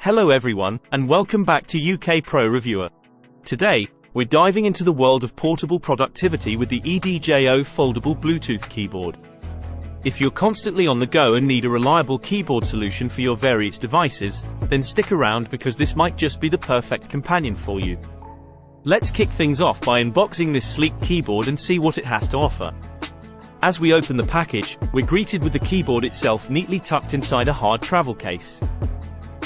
Hello everyone, and welcome back to UK Pro Reviewer. Today, we're diving into the world of portable productivity with the EDJO Foldable Bluetooth Keyboard. If you're constantly on the go and need a reliable keyboard solution for your various devices, then stick around because this might just be the perfect companion for you. Let's kick things off by unboxing this sleek keyboard and see what it has to offer. As we open the package, we're greeted with the keyboard itself neatly tucked inside a hard travel case.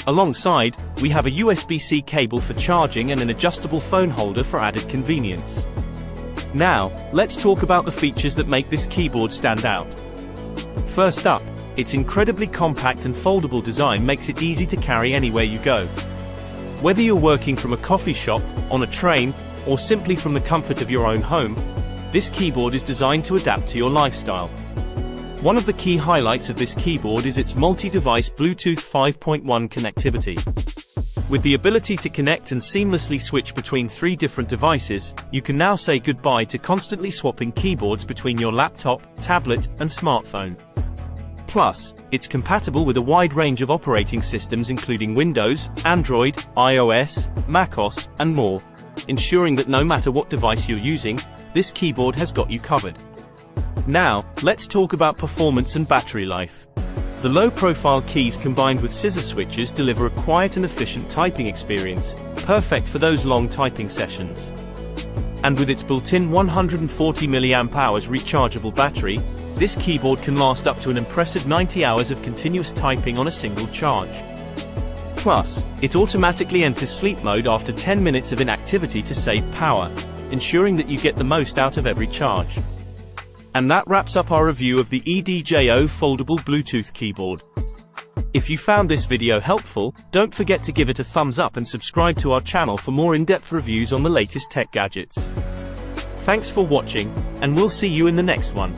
Alongside, we have a USB-C cable for charging and an adjustable phone holder for added convenience. Now, let's talk about the features that make this keyboard stand out. First up, its incredibly compact and foldable design makes it easy to carry anywhere you go. Whether you're working from a coffee shop, on a train, or simply from the comfort of your own home, this keyboard is designed to adapt to your lifestyle. One of the key highlights of this keyboard is its multi-device Bluetooth 5.1 connectivity. With the ability to connect and seamlessly switch between 3 different devices, you can now say goodbye to constantly swapping keyboards between your laptop, tablet, and smartphone. Plus, it's compatible with a wide range of operating systems including Windows, Android, iOS, macOS, and more, ensuring that no matter what device you're using, this keyboard has got you covered. Now, let's talk about performance and battery life. The low-profile keys combined with scissor switches deliver a quiet and efficient typing experience, perfect for those long typing sessions. And with its built-in 140 mAh rechargeable battery, this keyboard can last up to an impressive 90 hours of continuous typing on a single charge. Plus, it automatically enters sleep mode after 10 minutes of inactivity to save power, ensuring that you get the most out of every charge. And that wraps up our review of the EDJO Foldable Bluetooth Keyboard. If you found this video helpful, don't forget to give it a thumbs up and subscribe to our channel for more in-depth reviews on the latest tech gadgets. Thanks for watching, and we'll see you in the next one.